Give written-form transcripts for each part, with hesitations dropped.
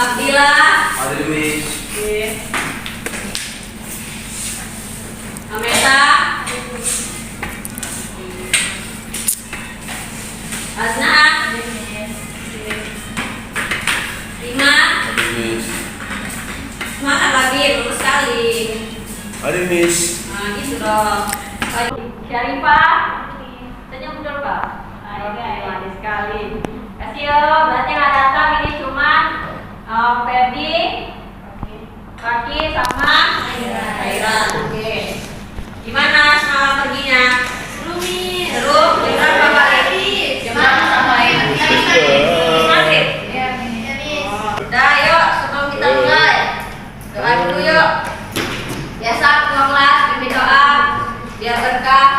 Abdillah. Hadir Miss. Oke. Ameta. Azna. Lima. Hadir Miss. Semangat lagi, lulus sekali. Hadir Miss. Nah, gitu dong. Syarifah. Tanya mundur, Pak. Oke, manis sekali. Kasih yo, berarti nggak datang ini cuma Ferdi, Kaki sama Khairan. Oke. Gimana semalam perginya? Belum nih. Belum. Jam berapa lagi? Jam berapa sampai? Maghrib. Udah, yuk sebelum kita mulai doa dulu yuk. Biasa ketua kelas pimpin doa biar berkah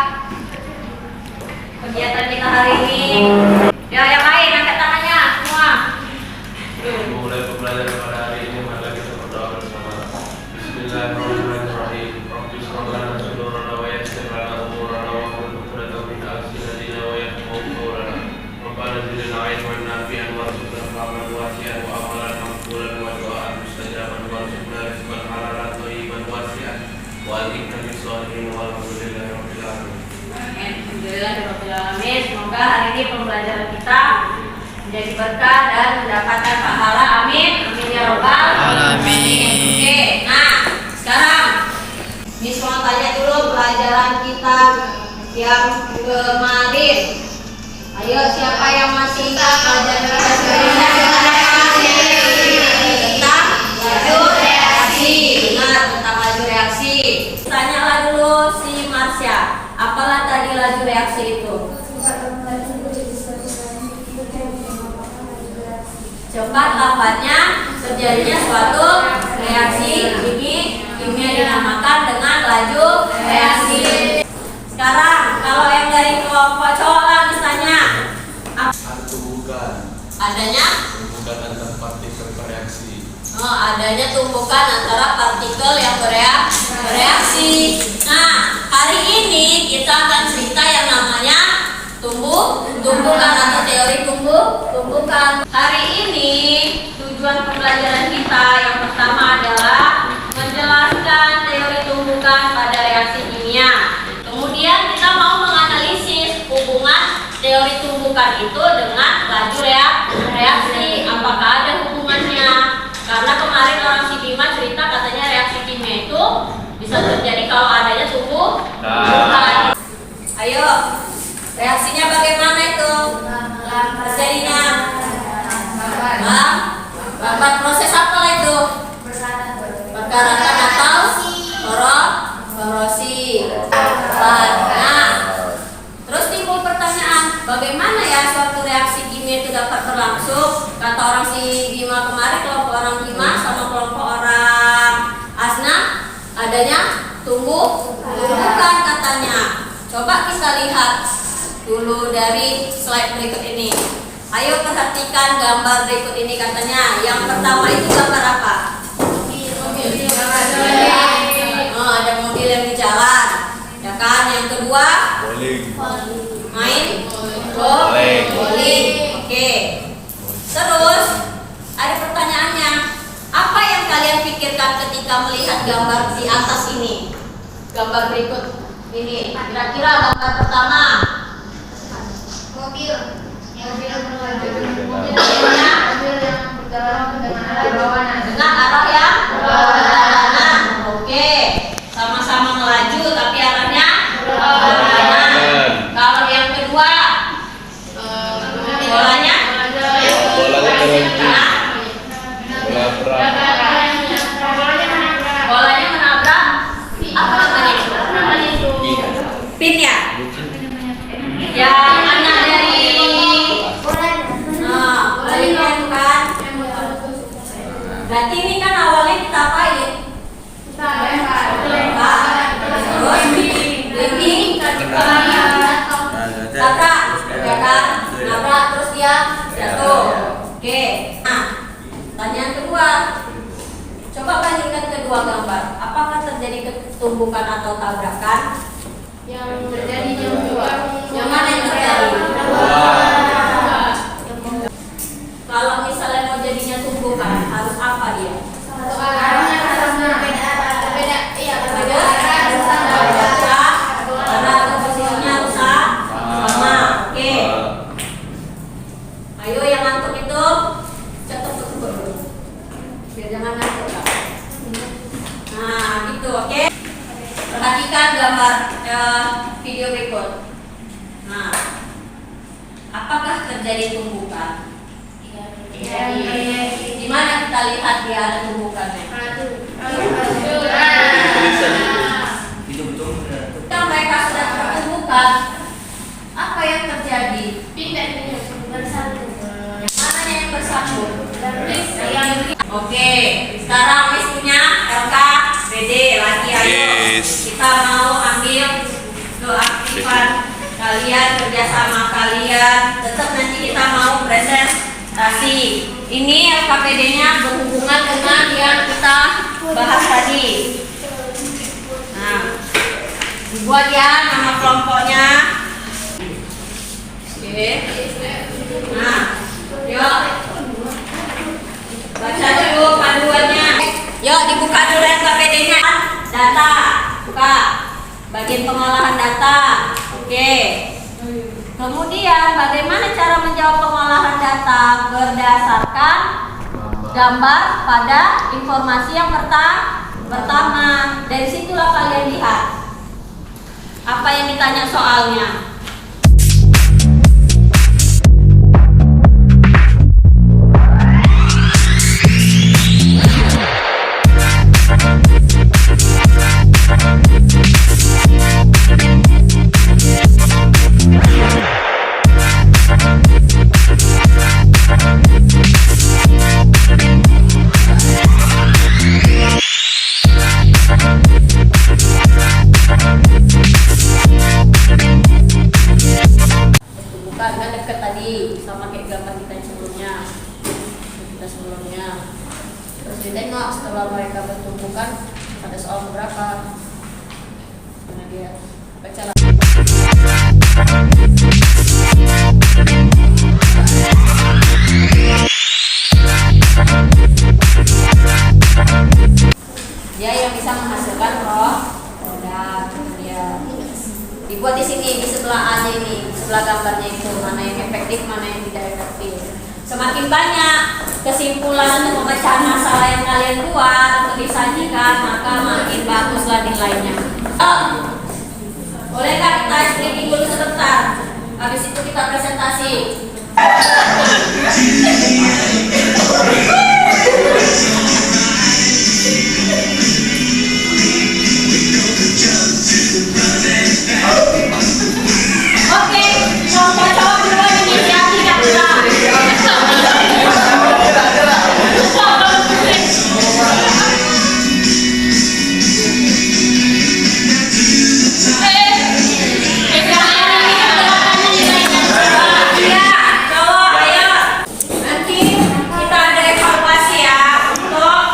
kegiatan kita hari ini. Ya, yang lain angkat tangannya semua. Mulai pembelajaran pada hari ini, mari kita berdoa bersama. Bismillahirrahmanirrahim. Rabbi shrah lana sadrana wa yassir lana umurana wa hlul 'uqdatam min alsinatina wa yafqahu qawlana. Rabbana zidna 'ilman nafi'an warzuqna fahman wasi'an wa amalan maqbulan wa du'aan mustajaban warzuqna rizqan halalan thayyiban wasi'an wa alhiqna bis shalihin walhamdulillahi rabbil alamin. Alhamdulillahirobbilalamin. Semoga hari ini pembelajaran kita menjadi berkah dan mendapatkan pahala. Amin. Amin ya robbal alamin. Oke, nah sekarang Miss mau tanya dulu pelajaran kita yang kemarin. Ayo, siapa yang masih ingat pelajaran kita sebelumnya? Tentang laju reaksi. Ingat tentang laju reaksi. Tanyalah dulu si Marsha, apalah tadi laju reaksi itu? Cepat lambatnya terjadinya suatu reaksi kimia dinamakan dengan laju reaksi. Sekarang kalau yang dari kelompok cowok lah misalnya, Tumbukan. adanya Tumbukan antara partikel bereaksi. adanya tumbukan antara partikel yang bereaksi. Nah, hari ini kita akan cerita yang namanya tumbukan atau teori tumbukan. Hari ini tujuan pembelajaran kita yang pertama adalah menjelaskan teori tumbukan pada reaksi kimia. Kemudian kita mau menganalisis hubungan teori tumbukan itu dengan laju reaksi. Apakah ada hubungannya? Karena kemarin orang si Bima cerita katanya reaksi kimia itu bisa terjadi kalau adanya tumbukan. Ayo, reaksinya bagaimana itu? Terjadinya lambat. Proses apa itu? Pergerakan atau korosi. Nah, terus timbul pertanyaan, bagaimana ya suatu reaksi kimia itu dapat berlangsung? Kata orang si Bima kemarin, kelompok orang Bima sama kelompok orang Asna, adanya tumbukan katanya. Coba kita lihat dulu dari slide berikut ini. Ayo perhatikan gambar berikut ini katanya. Yang pertama itu gambar apa? Mobil. Ada mobil yang di jalan, ya kan? Yang kedua, main bowling. Oke. Terus ada pertanyaannya, apa yang kalian pikirkan ketika melihat gambar di atas ini? Gambar berikut ini. Kira-kira gambar pertama, mobil yang dengan arah yang berlawanan. Oke, sama-sama melaju tapi arahnya berlawanan. Kalau yang kedua, bolanya menabrak apa namanya itu? Pin ya? Yang anak dari bola itu kan? Berarti ini kan awalnya kita apain? Terus living tabrak, ya kan? Nabrak terus dia jatuh. Oke. Nah, pertanyaan kedua, coba bandingkan kedua gambar. Apakah terjadi ketumbukan atau tabrakan? Yang terjadi yang kedua. Yang mana yang terjadi? Kalau misalnya mau jadinya tumbukan, harus gambar video berikut. Nah, apakah terjadi tumbukan? Di mana kita lihat dia ada tumbukannya? Itu betul. Ketika mereka sudah tertumbukan, apa yang terjadi? Yang mananya yang bersatu? Oke, sekarang Miss punya LKPD lagi ayo. Kita mau ambil keaktifan kalian, kerjasama kalian. Tetap nanti kita mau presentasi. Ini LKPD-nya berhubungan dengan yang kita bahas tadi. Nah, dibuat ya nama kelompoknya. Oke. Nah, yuk. Baca dulu panduannya. Yuk dibuka dulu LKPD-nya. Data, buka. Bagian pengolahan data. Oke. Kemudian bagaimana cara menjawab pengolahan data berdasarkan gambar pada informasi yang pertama. Dari situlah kalian lihat apa yang ditanya soalnya. Kan dekat tadi sama kayak gambar kita yang sebelumnya. Terus ditengok setelah mereka bertumbukan ada soal berapa. Mana dia? Baca lah. Dia yang bisa menghasilkan produk dia. Dibuat di sini di sebelah aja ini, sebelah gambarnya itu mana yang efektif, mana yang tidak efektif. Semakin banyak kesimpulan untuk pemecahan masalah yang kalian buat untuk disajikan, maka makin baguslah nilainya. Bolehkah kita speaking dulu sebentar? Habis itu kita presentasi. Oke, cowok-cowok duluan inisiasi yang benar. Iya, cowok, ayo. Nanti kita ada evaluasi ya untuk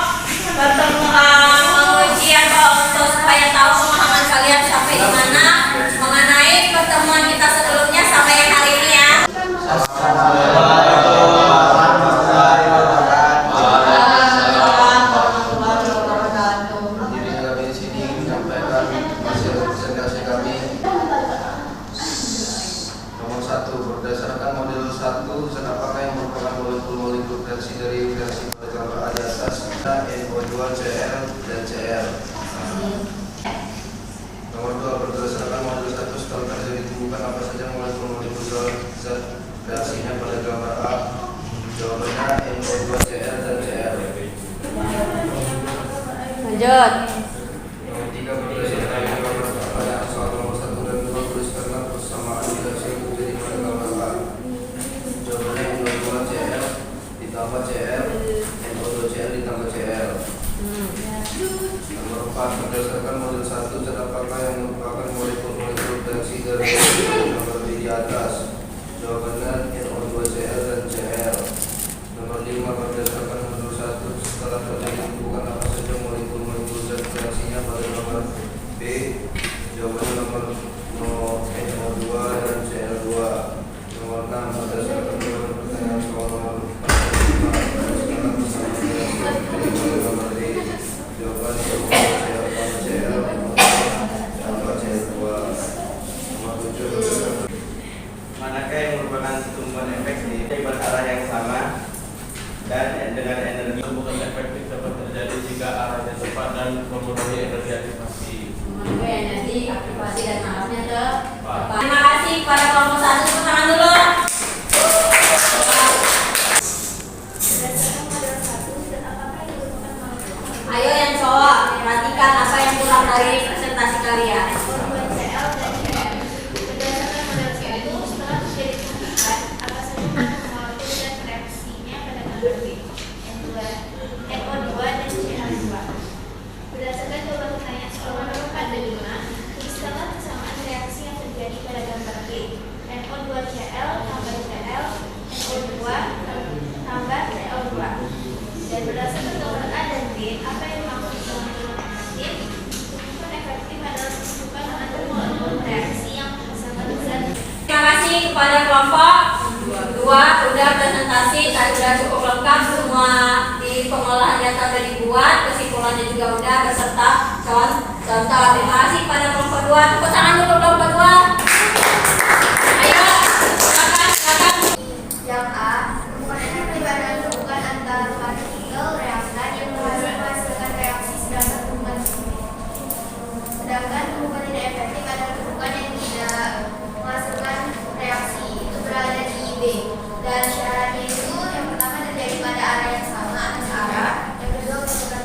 menguji atau untuk supaya tahu pemahaman kalian sampai di mana mengenai pertemuan kita sebelumnya sampai yang hari ini ya. Jadi kami di sini menyampaikan hasil presentasi kami. Nomor 1, berdasarkan model 1, zat apakah yang merupakan molekul versi dari versi pada gambar A di atas? NO2, Cl, dan Cl. Nomor 2, berdasarkan model 1, setelah terjadi tumbukan apa saja molekul-molekul zat reaksinya pada gambar A? Jawabannya NO2, Cl, dan Cl. Lanjut. Nomor 3, berdasarkan gambar pada soal nomor 1 dan 2, tuliskanlah persamaan reaksi yang terjadi pada gambar A. Jawabannya NO2 Cl ditambah Cl, NO2 Cl ditambah Cl. Nomor 4, berdasarkan model 1, zat apakah yang merupakan molekul-molekul reaksi dari nomor B di atas? Jawabannya NO2 Cl dan Cl. Nomor 5, berdasarkan model 1, setelah terjadi tumbukan apa saja molekul-molekul zat reaksinya pada nomor B? Jawabannya nomor NO2 dan Cl2. Nomor 6, berdasarkan model pertanyaan soal nomor 5, berdasarkan persamaan reaksi yang terjadi pada nomor D. Jawabannya Cl tambah Cl tambah Cl2. Nomor 7, berdasarkan manakah yang merupakan tumbuhan efektif berarah yang sama dan dengan energi. Tumbukan efektif dapat terjadi jika arahnya tepat dan memenuhi energi aktivasi. Oke, jadi aktivasi dan maafnya tepat. Terima kasih kepada kelompok 1, tepuk tangan dulu. Ayo yang cowok, perhatikan apa yang kurang dari presentasi kalian. Berdasarkan jawaban pertanyaan soal nomor 4 dan 5, tuliskanlah kesamaan reaksi yang terjadi pada gambar B. NO2Cl tambah Cl, NO2 tambah Cl2. Dan berdasarkan jawaban A dan B, apa yang dimaksud dengan efektif? Tumbukan efektif adalah tumbukan mengandung molekul reaksi yang bersama zat. Terima kasih kepada kelompok 2, udah presentasi, tadi sudah cukup lengkap semua di pengolahan data sudah dibuat, kesimpulannya juga udah beserta contoh. Terima kasih kepada kelompok 2. Tepuk tangan dulu kelompok 2. Ayo, silakan. Yang A, tumbukan efektif adalah tumbukan antara partikel reaktan yang menghasilkan reaksi sedangkan tumbukan tidak efektif adalah tumbukan yang tidak menghasilkan reaksi. Itu berada di B. Dan syaratnya itu yang pertama terjadi pada arah yang sama atas arah, yang kedua merupakan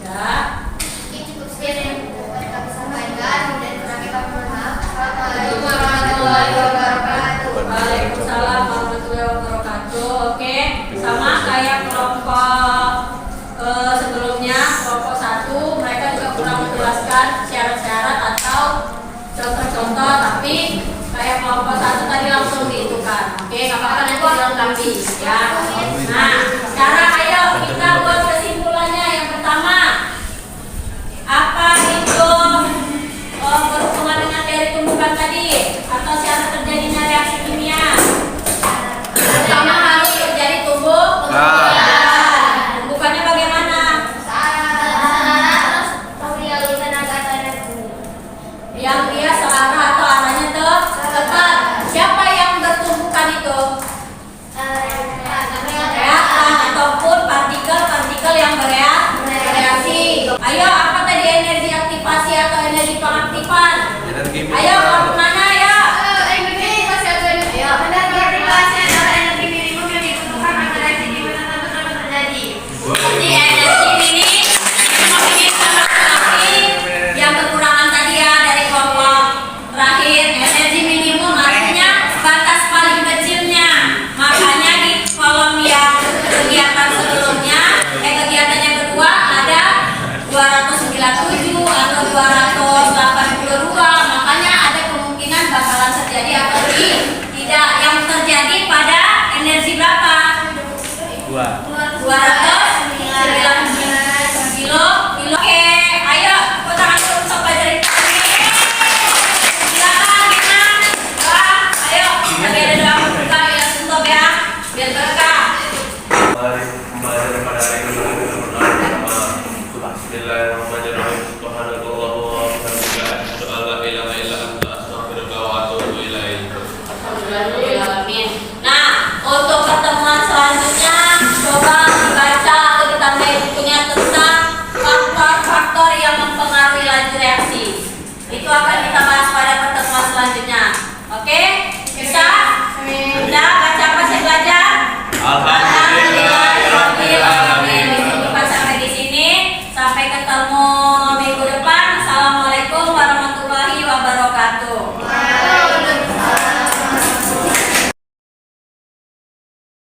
Ya. Ini cukup sekian yang dapat kami sampaikan dan kami mohon maaf. Assalamualaikum warahmatullahi wabarakatuh. Waalaikumsalam warahmatullahi wabarakatuh. Oke, sama kayak kelompok sebelumnya, kelompok 1, mereka juga kurang menjelaskan syarat-syarat atau contoh-contoh, tapi kayak kelompok 1 tadi langsung dihitungkan. Oke, nggak apa-apa, nanti dilengkapi ya. Nah, sekarang ayo kita buat kesimpulannya. Yang pertama, apa itu berhubungan dengan teori tumbukan tadi atau syarat terjadinya reaksi kimia? Pertama harus terjadi tumbukannya bagaimana? Yang dia searah atau arahnya tepat. Siapa yang bertumbukan itu? Reaktan ataupun partikel-partikel yang bereaksi. Ayo, apa tadi energi aktivasi atau energi pengaktifan? Ayo, kelompok mana ya? Jadi energi minimum yang kekurangan tadi ya dari kelompok terakhir. Energi minimum artinya batas paling kecilnya. Makanya di kolom yang kegiatan sebelumnya, kegiatan yang kedua ada 297 atau 282. Makanya ada kemungkinan bakalan terjadi atau tidak. Yang terjadi pada energi berapa? 219 kilo. Oke, ayo tepuk tangan dulu untuk pelajar ini. Silakan Gina. Ayo, lagi ada doa berbuka ya, tutup ya, biar berkah. Mari kembali pada hari ini kita berdoa. Bismillahirrahmanirrahim. Subhanallah wa bihamdihi, asyhadu an la ilaha illa anta, astaghfiruka wa atubu ilaik. Alhamdulillah.